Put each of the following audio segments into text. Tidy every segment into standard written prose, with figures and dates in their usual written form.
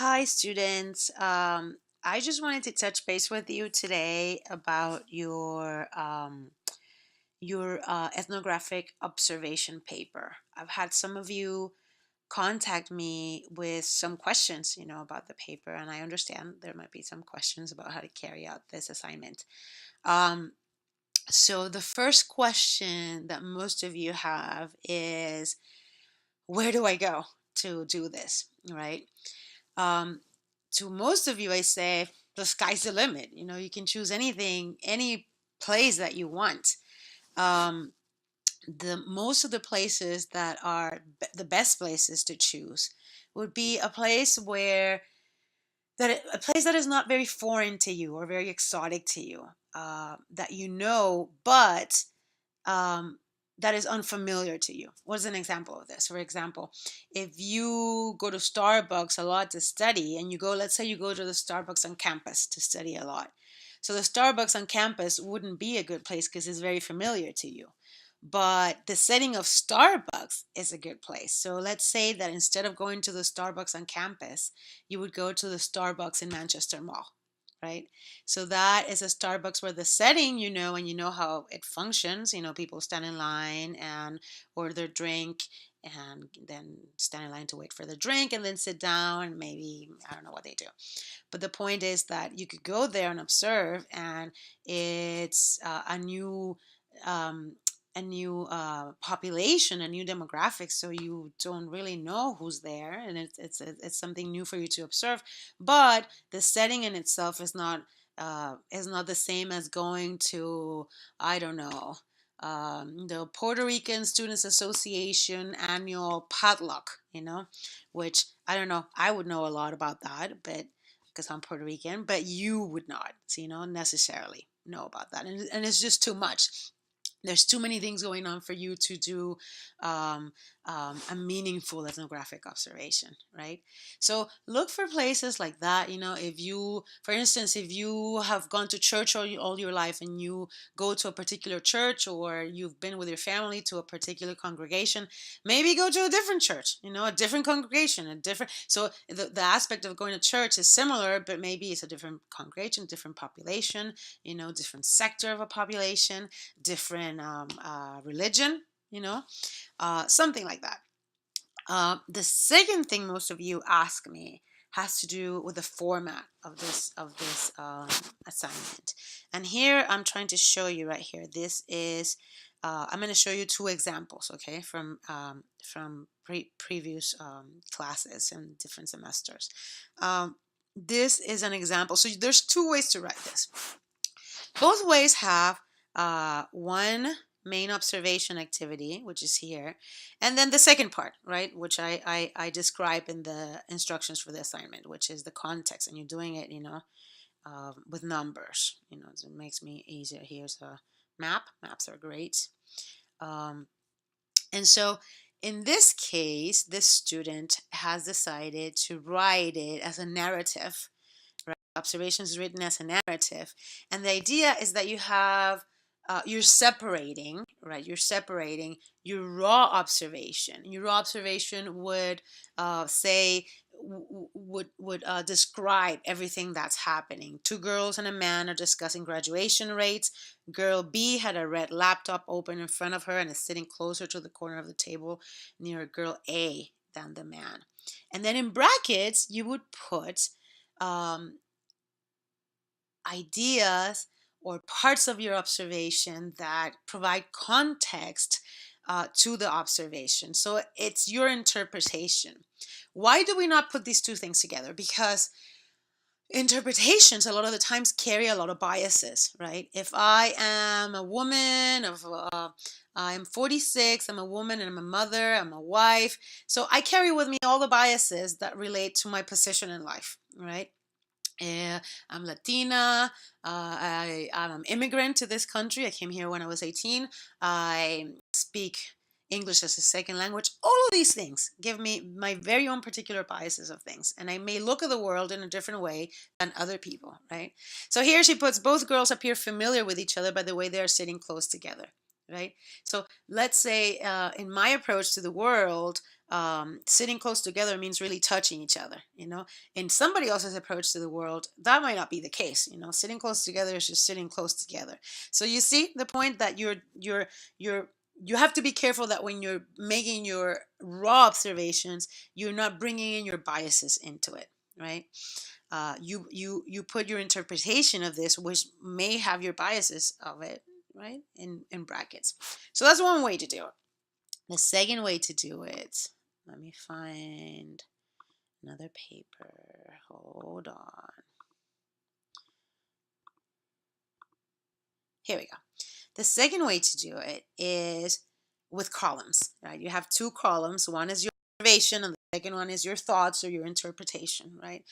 Hi, students. I just wanted to touch base with you today about your ethnographic observation paper. I've had some of you contact me with some questions, about the paper, and I understand there might be some questions about how to carry out this assignment. Um, so the first question that most of you have is, where do I go to do this, right? Um, to most of you, I say the sky's the limit. You can choose anything, any place that you want. Um, the most of the places that are the best places to choose would be a place a place that is not very foreign to you or very exotic to you, that but um, that is unfamiliar to you. What's an example of this? For example, if you go to Starbucks a lot to study, and let's say you go to the Starbucks on campus to study a lot. So the Starbucks on campus wouldn't be a good place because it's very familiar to you. But the setting of Starbucks is a good place. So let's say that instead of going to the Starbucks on campus, you would go to the Starbucks in Manchester Mall, right? So that is a Starbucks where the setting, and you know how it functions. People stand in line and order their drink and then stand in line to wait for the drink and then sit down and maybe, I don't know what they do. But the point is that you could go there and observe, and it's um, a new population, a new demographic, so you don't really know who's there, and it's something new for you to observe. But the setting in itself is not the same as going to, I don't know, the Puerto Rican Students Association annual potluck, which I don't know. I would know a lot about that, but because I'm Puerto Rican, but you would not, necessarily know about that, and it's just too much. There's too many things going on for you to do um, a meaningful ethnographic observation, right? So look for places like that. If you, for instance, if you have gone to church all your life and you go to a particular church, or you've been with your family to a particular congregation, maybe go to a different church, a different congregation, so the aspect of going to church is similar, but maybe it's a different congregation, different population, different sector of a population, different religion, something like that. The second thing most of you ask me has to do with the format of this assignment, and here I'm trying to show you right here. This is I'm going to show you two examples, okay, from previous classes and different semesters. This is an example. So there's two ways to write this. Both ways have one main observation activity, which is here, and then the second part, right, which I describe in the instructions for the assignment, which is the context, and you're doing it, with numbers. So it makes me easier. Here's a map. Maps are great. And so in this case, this student has decided to write it as a narrative. Observations written as a narrative, and the idea is that you're separating, right? You're separating your raw observation. Your raw observation would say would describe everything that's happening. Two girls and a man are discussing graduation rates. Girl B had a red laptop open in front of her and is sitting closer to the corner of the table near girl A than the man. And then in brackets, you would put um, ideas or parts of your observation that provide context to the observation. So it's your interpretation. Why do we not put these two things together? Because interpretations a lot of the times carry a lot of biases, right? If I am a woman, I'm 46, I'm a woman, and I'm a mother, I'm a wife. So I carry with me all the biases that relate to my position in life, right? I'm Latina. I'm an immigrant to this country. I came here when I was 18. I speak English as a second language. All of these things give me my very own particular biases of things. And I may look at the world in a different way than other people, right? So here she puts both girls appear familiar with each other by the way they are sitting close together, right? So let's say in my approach to the world, sitting close together means really touching each other, in somebody else's approach to the world. That might not be the case. Sitting close together is just sitting close together. So you see the point that you have to be careful that when you're making your raw observations, you're not bringing in your biases into it, right? You put your interpretation of this, which may have your biases of it, right, in brackets. So that's one way to do it. The second way to do it, let me find another paper. Hold on. Here we go. The second way to do it is with columns, right? You have two columns. One is your observation, and the second one is your thoughts or your interpretation, right?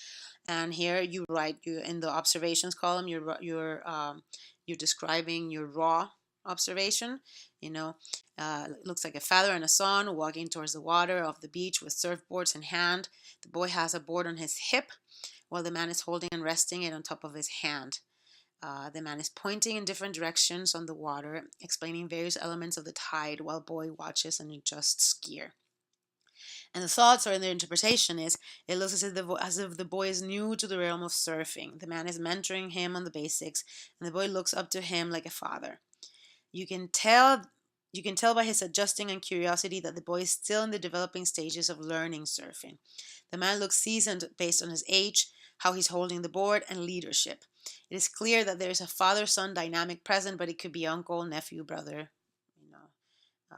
And here you write, you in the observations column, you're describing your raw observation. It looks like a father and a son walking towards the water of the beach with surfboards in hand. The boy has a board on his hip while the man is holding and resting it on top of his hand. The man is pointing in different directions on the water, explaining various elements of the tide while boy watches and adjusts gear. And the thoughts or in their interpretation is, it looks as if the boy is new to the realm of surfing. The man is mentoring him on the basics, and the boy looks up to him like a father. You can tell by his adjusting and curiosity that the boy is still in the developing stages of learning surfing. The man looks seasoned based on his age, how he's holding the board, and leadership. It is clear that there is a father-son dynamic present, but it could be uncle, nephew, brother,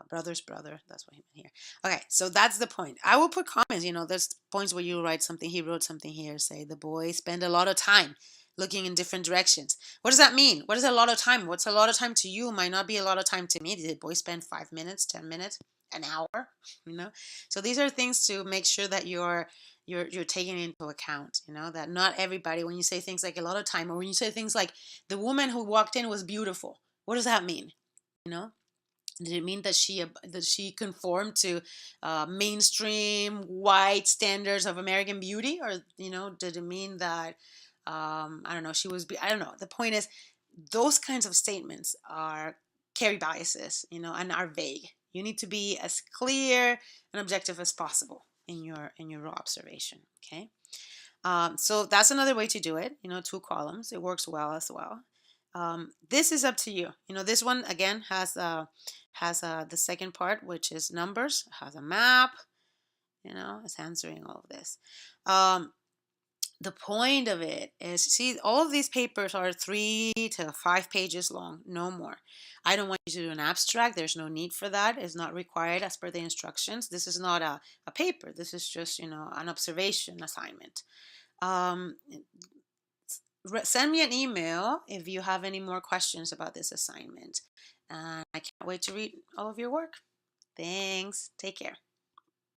brother's brother. That's what he meant here. Okay, so that's the point. I will put comments. There's points where you write something. He wrote something here. Say the boy spent a lot of time looking in different directions. What does that mean? What is a lot of time? What's a lot of time to you might not be a lot of time to me. Did the boy spend 5 minutes, 10 minutes, an hour? So these are things to make sure that you're taking into account. That not everybody, when you say things like a lot of time, or when you say things like the woman who walked in was beautiful, what does that mean? Did it mean that she conformed to mainstream white standards of American beauty, or did it mean that I don't know, I don't know. The point is, those kinds of statements carry biases, and are vague. You need to be as clear and objective as possible in your raw observation. Okay. So that's another way to do it. Two columns. It works well as well. This is up to you. This one again has the second part, which is numbers. It has a map. It's answering all of this. The point of it is, see, all of these papers are 3 to 5 pages long, no more. I don't want you to do an abstract. There's no need for that. It's not required as per the instructions. This is not a paper. This is just, an observation assignment. Send me an email if you have any more questions about this assignment. And I can't wait to read all of your work. Thanks. Take care.